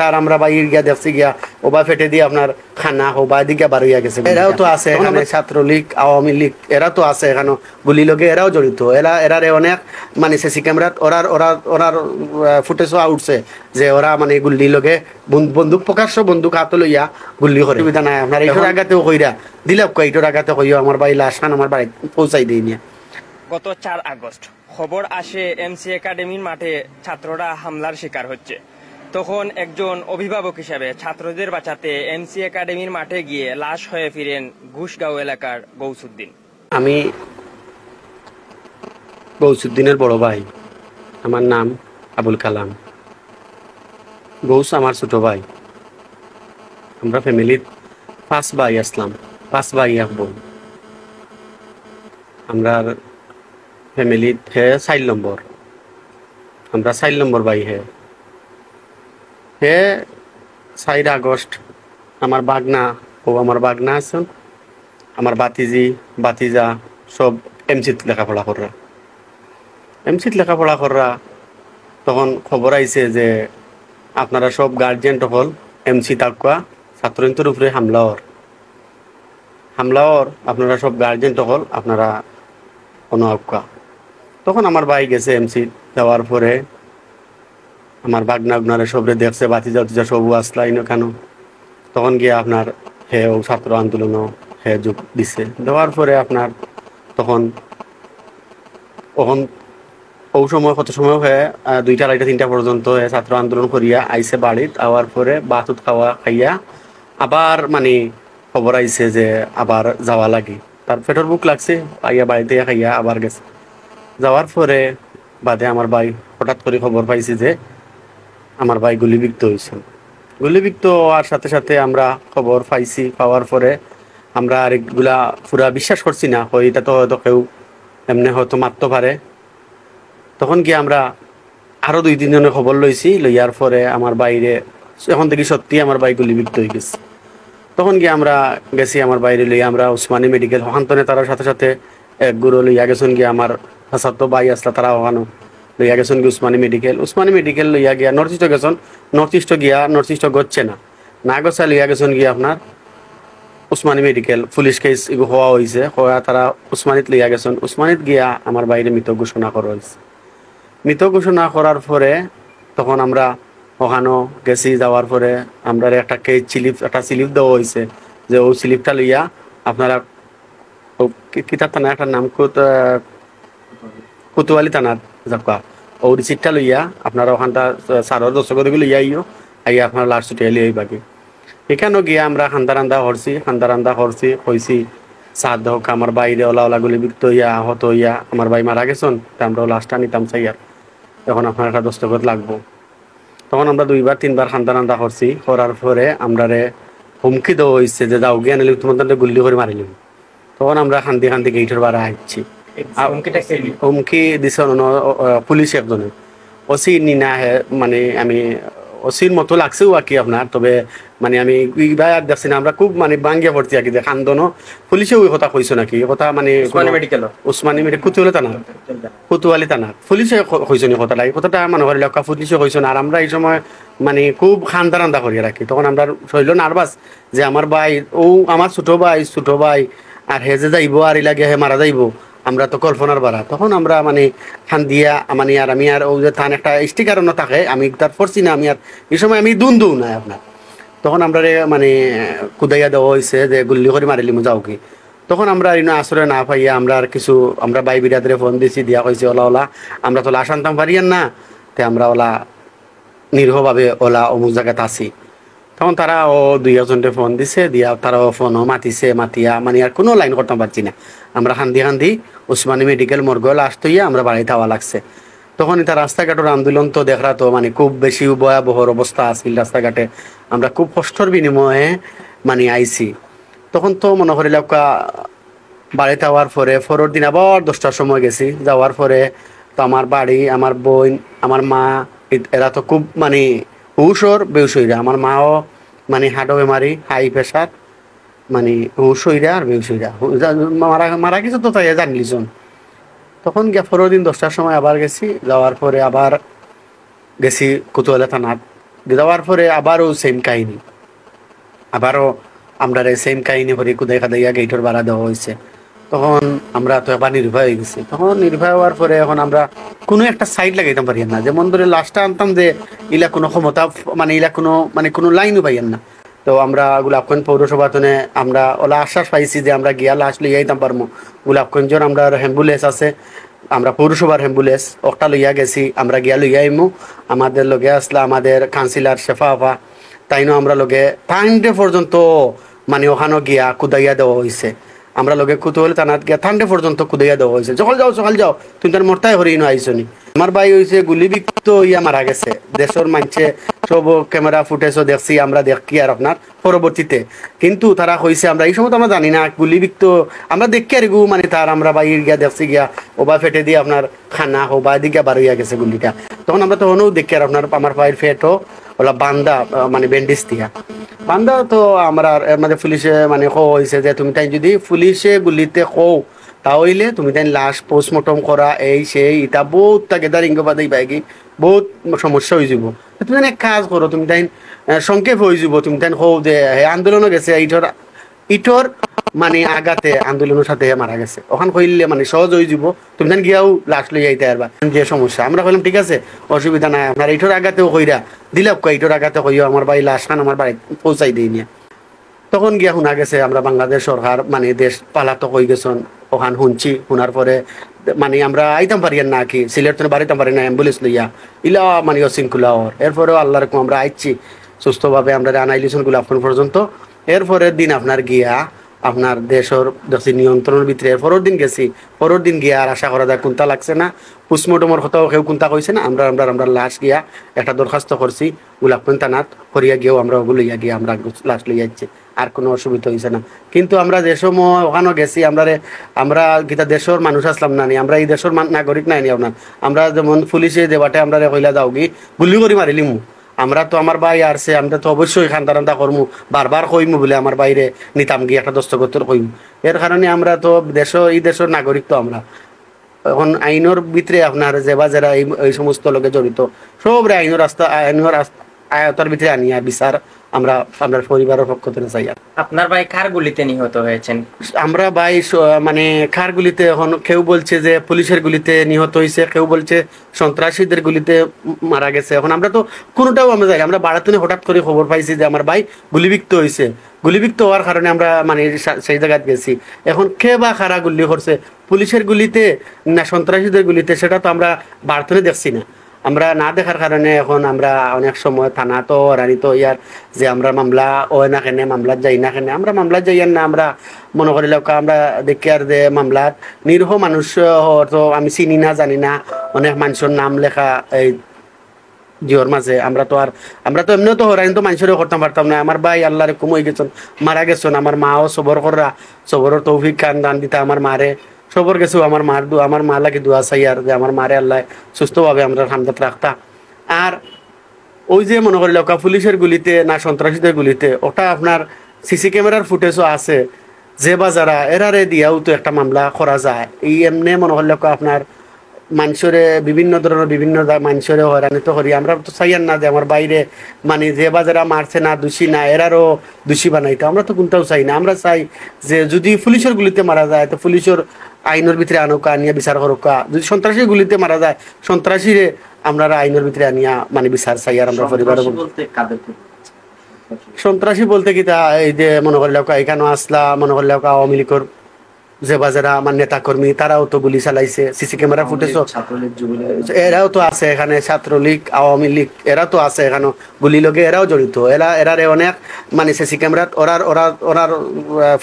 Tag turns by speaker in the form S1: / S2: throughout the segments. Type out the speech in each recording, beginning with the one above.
S1: Sir আমরা বাইর গিয়া দেখছি গিয়া ওবা ফেটে দিয়ে আপনার খানা হোবা দিকে বার হইয়া গেছে। এরাও তো আছে এখানে, ছাত্রলীগ আওয়ামী লীগ এরা তো আছে এখানে, গুলি লগে এরাও জড়িত। এরারে অনেক মানে সিসি ক্যামেরাত ওরার ফুটেজও উঠছে যে ওরা মানে গুলি লগে বন্দুক প্রকাশ্য বন্দুক হাত লইয়া গুলি করে। সুবিধা নাই আপনার এইটার আগাতেও কইরা দিলাম, এইটার আগাতে কইও আমার বাড়ি লাশ খান আমার বাড়ি পৌঁছাই দিই নিয়ে।
S2: গত 4 আগস্ট খবর আসে এমসি একাডেমির মাঠে ছাত্ররা হামলার শিকার হচ্ছে। তখন একজন অভিভাবক হিসাবে ছাত্রদের বাঁচাতে এমসি একাডেমির মাঠে গিয়ে লাশ হয়ে ফিরেন ঘুষগাঁও এলাকার গৌসুদ্দিন।
S1: আমি গৌসুদ্দিনের বড় ভাই, আমার নাম আবুল কালাম। গৌস আমার ছোট ভাই। আমরা ফ্যামিলির 5 ভাই আসলাম, 5 ভাই এক বোন। আমরা ফ্যামিলিত হে 4 নম্বর, আমরা 4 নম্বর ভাই। হে 4 আগস্ট আমার বাগনা আমার বাগনা আছেন, আমার বাতিজা সব এমসিত লেখাপড়া কররা। তখন খবর আইছে যে আপনারা সব গার্জিয়ান হল এমসি তাকুয়া ছাত্রদের উপরে হামলাওর আপনারা সব গার্জিয়ান হল আপনারা অনআকুয়া। তখন আমার ভাই গেছে এমসি যাওয়ার পরে আমার বাগনা সবরে দেখছে, বাতিজা সবু আসলা ইনো কেন। তখন গিয়ে আপনার হে ও ছাত্র আন্দোলনও হে যোগ দিছে। দেওয়ার পরে আপনার তখন ও সময় কত সময় হয়ে 2টা 3টা পর্যন্ত ছাত্র আন্দোলন করিয়া আইসে বাড়িত। আওয়ার পরে বাতুত খাইয়া আবার মানে খবর আইছে যে আবার যাওয়া লাগে। তার পেটের বুক লাগছে, আইয়া বাড়িতে খাইয়া আবার গেছে। যাওয়ার পরে বাদে আমার ভাই হঠাৎ করে খবর পাইছি যে আমার ভাই গুলিবিদ্ধ হয়েছে। গুলিবিদ্ধ হওয়ার সাথে সাথে আমরা খবর পাইছি। পাওয়ার পরে আমরা আরেকগুলা পুরা বিশ্বাস করছি না, এটা তো হয়তো কেউ এমনি হয়তো মারতে পারে। তখন গিয়ে আমরা আরো 2-3 জনের খবর লইয়ার পরে আমার বাইরে এখন থেকে সত্যি আমার ভাই গুলিবিদ্ধ হয়ে গেছে। তখন গিয়ে আমরা গেছি আমার বাইরে লইয়া আমরা উসমানী মেডিকেল হকান্তনে তার সাথে সাথে এক গুরু লইয়া গেছেন গিয়ে আমার তো ভাই আসলা তারা ওখানো লইয়া গেছেন গিয়ে উসমানী মেডিকেল লইয়া গিয়া নর্থ ইস্ট গেছেন। নর্থ ইস্ট গচ্ছে না গছা লইয়া গেছেন গিয়ে আপনার উসমানী মেডিকেল পুলিশ কেস এগুলো হওয়া হয়েছে। হওয়া তারা উসমানীত লইয়া গেছেন। উসমানীত গিয়া আমার বাইরে মৃত ঘোষণা করা হয়েছে। মৃত ঘোষণা করার পরে তখন আমরা ওখানো গেছি। যাওয়ার পরে আমরা একটা স্লিপ দেওয়া হয়েছে যে ও স্লিপটা লইয়া আপনারা কিতাব থানা একটা নাম কুতুয়ালি থানার যাকা ও রিসিপ্টটা লইয়া আপনারা ওখানটা সারর দর্শক লইয়া আইয়া আপনার লাস্ট ছুটি লিয়ে বাকি। এখানেও গিয়া আমরা খান্দা রান্দা করছি কইছি সাদ হোক আমার বাইরে ওলা গুলিবিদ্ধ হইয়া আহত হইয়া আমার ভাই মারা গেছেন, আমরাও লাশটা নিতাম চাই। আর এখন আপনার একটা দস্তখত লাগবো। তখন আমরা 2-3 খান্দা রান্দা করছি। করার পরে আমরা হুমকি দেওয়া হয়েছে যে যাও গিয়ে আনলে তোমাদের গুল্লি করে মারিলাম। তখন আমরা খান্দি গেটের বারে হাঁটছি। হুমকি দিছে পুলিশ একজনে, ওসি নিনা মানে আমি ওসির মতো লাগছেও আর কি আপনার। তবে মানে আমি দেখছি না, আমরা খুব মানে বাঙ্গিয়া পড়ছি আর কি খান্দনো। পুলিশেও ওই কথা কইছো নাকি কথা মানে উসমানী মেডিকেল কুতুয়ালি থানা পুলিশে কইছো নি কথাটা। এই কথাটা মনে করি লক্কা পুলিশে কইছো না। আর আমরা এই সময় মানে খুব খান্দা রান্দা করিয়া রাখি। তখন আমরা শৈল নার্ভাস যে আমার ভাই ও আমার ছোট ভাই আর হে যে যাইব আর লাগে হে মারা যাইব, আমরা তো কল্পনার বাড়া। তখন আমরা মানে খান দিয়া মানে আর আমি আর ও যে থান একটা স্টিকার না থাকে আমি তার পড়ছি না। আমি আর এই সময় আমি দুন নাই আপনার। তখন আমরা মানে কুদাইয়া দেওয়া হয়েছে যে গুল্লি করে মারিলিমু যাও কি। তখন আমরা আসরে না পাইয়া আমরা আর কিছু আমরা ভাই বিরাদরে ফোন দিছি, দিয়া কইছি ওলা আমরা তো লাশ আনতাম পারিয়ান না, তে আমরা নিরীহভাবে অমুক জায়গাতে আসি। তখন তারা 2-1জনকে ফোন দিছে, দিয়া তারাও ফোনও মাতিয়া মানে আর কোনো লাইন করতে পারছি না। আমরা খান্দি উসমানী মেডিকেল মর্গ লাশ তৈয়া আমরা বাড়িতে আওয়া লাগছে। তখন এটা রাস্তাঘাটের আন্দোলন তো দেখরা তো মানে খুব বেশি ভয়াবহ অবস্থা আছিল রাস্তাঘাটে। আমরা খুব কষ্টর বিনিময়ে মানে আইছি। তখন তো মনে করি বাড়িতে আওয়ার পরে পরের দিন আবার 10টার সময় গেছি। যাওয়ার পরে তো আমার বাড়ি, আমার বোন, আমার মা এরা তো খুব মানে হুশর বেউসইরা। আমার মাও মানে হার্টও বেমারি, হাই প্রেশার, মানে হুশইরা আর বেউসইরা মারা কিছু তো তাই জানলিছন। তখন পরের দিন 10টার সময় আবার গেছি। যাওয়ার পরে আবার গেছি কুতুয়ালি থানাত। যাওয়ার পরে আবারও সেম কাহিনী, আবারও আমরা সেম কাহিনী করে কুদাই খাদাইয়া গেটের ভাড়া দেওয়া হয়েছে। তখন আমরা তো এবার নির্ভয় হয়ে গেছি। তখন নির্ভয় হওয়ার পরে এখন আমরা কোনো একটা সাইড লাগাইতাম পারি না, যেমন ধরে লাস্টটা আনতাম যে ইলা কোনো ক্ষমতা মানে ইলা কোনো লাইনও পাইয়েন না। তো আমরা গোলাপগঞ্জ পৌরসভাতনে আমরা ওলা আশ্বাস পাইছি যে আমরা গিয়া লাশ লইয়া আইতাম পারবো। গোলাপগঞ্জের আমরা অ্যাম্বুলেন্স আছে, আমরা পৌরসভার অ্যাম্বুলেন্স একটা লইয়া গেছি, আমরা গিয়া লইয়া আইমু। আমাদের লগে আসলা আমাদের কাউন্সিলর শেফা আপা, তাইনো আমরা লগে থানডে পর্যন্ত মানে ওখানে গিয়া কুদাইয়া দেওয়া হয়েছে। আমরা লগে কুতু হলে তানাত গিয়া থানডে পর্যন্ত কুদাইয়া দেওয়া হয়েছে। সকাল যাও তুমি তার মরতাই হরিণ আইসনি। আমার ভাই হয়েছে গুলিবিক্ত ইয়া মারা গেছে। দেশের মানছে সব ক্যামেরা ফুটেজও দেখছি, আমরা দেখি আর আপনার পরবর্তীতে, কিন্তু তারা কইছে আমরা এই সময় তো আমরা জানি না গুলিবিক্ত, আমরা দেখি আর গু মানে তার আমরা বাইর গিয়া দেখছি গিয়া ওবা ফেটে দিয়ে আপনার খানা হোবা দিকে বার হইয়া গেছে গুলিটা। তখন আমরা তখনও দেখি আর আপনার আমার ভাইয়ের ফেটও ওলা বান্দা মানে ব্যান্ডেজ দিয়া বান্দা। তো আমরা মানে পুলিশে মানে হয়েছে যে তুমি তাই যদি পুলিশে গুলিতে কও তাহলে তুমি তাই লাশ পোস্টমর্টম করা এই সেই ইটা বহুত গেদারিং বাদাই বাইকি বহুত সমস্যা হয়ে যাব। তুমি তাই এক কাজ করো, তুমি তাই সংক্ষেপ হয়ে যাব, তুমি তাই কও যে আন্দোলনও গেছে ইটর মানে আগাতে আন্দোলনের সাথে মারা গেছে, ওখান কইলে মানে সহজ হয়ে যাব, তুমি তাই গিয়াও লাশ লই যাইতে পারবা। যে সমস্যা আমরা কইলাম ঠিক আছে অসুবিধা নাই, আপনার ইটর আগাতেও কইরা দিলাম ইটর আগাতে কইও আমার বাড়ি লাশ খান আমার বাড়ি পৌঁছাই দিই নিয়ে। তখন গিয়া শোনা গেছে আমরা বাংলাদেশ সরকার মানে দেশ পালাতক হয়ে গেছেন, ওখান শুনছি। শোনার পরে মানে আমরা আইতাম পারি না কি সিলেট বাড়িতাম পারি না অ্যাম্বুলেন্স লইয়া ইলা মানে অশৃঙ্খলা ওর। এরপরেও আল্লাহ রকম আমরা আইছি সুস্থভাবে, আমরা আনাইলিছন গোলাপগঞ্জ পর্যন্ত। এরপরের দিন আপনার গিয়া আপনার দেশের দেখছি নিয়ন্ত্রণের ভিতরে পরের দিন গেছি, পরের দিন গিয়া আর আশা করা যায় কোনটা লাগছে না, পোস্টমর্টমের কথাও কেউ কোনটা কইছে না। আমরা লাশ গিয়া একটা দরখাস্ত করছি গোলাপগঞ্জ থানাত, করিয়া গিয়েও আমরা ওগুলো লইয়া গিয়া আমরা লাশ লইয়া যাচ্ছি, আর কোনো অসুবিধা হয়েছে না। কিন্তু আমরা যে সময় ওখানে গেছি আমরা গীতা দেশের মানুষ আসলাম না নি, আমরা এই দেশের নাগরিক নাই নি আপনার। আমরা যেমন পুলিশে দেবাটে আমরা কইলা যাও কি গুলি করে মারিলিমু, আমরা তো আমার ভাই আসছে, আমরা তো অবশ্যই খান্দারান্দা করমু, বারবার কইমু বলে আমার বাইরে নিতাম গিয়ে একটা দস্তগত কইমু। এর কারণে আমরা তো এই দেশের নাগরিক, তো আমরা এখন আইনের ভিতরে আপনার যারা এই সমস্ত লোকে জড়িত সবরে আইনের আয়তার ভিতরে আনিয়া বিচার আমরা আপনার পরিবারের পক্ষ থেকে চাই।
S2: আপনার ভাই কার গুলিতে নিহত হয়েছেন?
S1: আমরা ভাই মানে কার গুলিতে, এখন কেউ বলছে যে পুলিশের গুলিতে নিহত হয়েছে, কেউ বলছে সন্ত্রাসীদের গুলিতে মারা গেছে। এখন আমরা তো কোনোটাও আমরা যাই, আমরা বাড়াতুনে হঠাৎ করে খবর পাইছি যে আমার ভাই গুলিবিক্ত হয়েছে। গুলিবিক্ত হওয়ার কারণে আমরা মানে সেই জায়গায় গেছি। এখন কে বা কারা গুলি করছে, পুলিশের গুলিতে না সন্ত্রাসীদের গুলিতে, সেটা তো আমরা বাড়াতুনে দেখছি না। আমরা না দেখার কারণে এখন আমরা অনেক সময় থানা তো রানি তো ইয়ার যে আমরা মামলা ও না কেনে মামলার যাই না কেনে, আমরা মামলার যাইয়ার না, আমরা মনে করি আমরা দেখি আর যে মামলার নিরীহ মানুষ তো আমি চিনি না জানি না, অনেক মানুষের নাম লেখা এই জিওর মাঝে। আমরা তো এমনিও তো হরাইন তো মানুষেরও করতাম পারতাম না। আমার ভাই আল্লাহর হুকুম হয়ে গেছেন, মারা গেছেন। আমার মাও সবর করা, সবরের তৌফিক খান দান দিতা আমার মারে সবর গেছো। আমার মা লাগে দোয়া চাই আর যে আমার মারে আল্লাহ সুস্থভাবে আমরা হামদাত রাখতা। আর ওই যে মনে করি পুলিশের গুলিতে না সন্ত্রাসীদের গুলিতে, ওটা আপনার সিসি ক্যামেরার ফুটেজও আছে, যে বা যারা এরারে দিয়াও তো একটা মামলা করা যায়। এই এমনি মনে করলে আপনার মানুষের বিভিন্ন ধরনের বিভিন্ন মানুষের হয়রানিত করি। আমরা তো চাইয়ান না যে আমার বাইরে মানে যে বা যারা মারছে না দোষী না এরারও দোষী বানাইতো, আমরা তো কোনটাও চাই না। আমরা চাই যে যদি পুলিশের গুলিতে মারা যায় তো পুলিশের আইনের ভিতরে আনুকা আনিয়া বিচার করুকা, যদি সন্ত্রাসীর গুলিতে মারা যায় সন্ত্রাসীরে আমরা আইনের ভিতরে আনিয়া মানে বিচার চাই। আর আমরা পরিবার সন্ত্রাসী বলতে কি তা এই যে মনে করলে এখানে আসলা মনে করলে আওয়ামী লীগের যে বাজারা আমার নেতা কর্মী তারাও তো গুলি চালাইছে, সিসি ক্যামেরা ফুটেজ এরাও তো আছে এখানে, ছাত্রলীগ আওয়ামী লীগ এরা তো আছে এখানে, গুলি লগে এরাও জড়িত। এরারে অনেক মানে সিসি ক্যামেরাত ওরার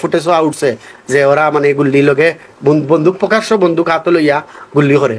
S1: ফুটেজও উঠছে যে ওরা মানে গুলি লগে বন্দুক প্রকাশ্য বন্দুক হাত লইয়া গুলি করে।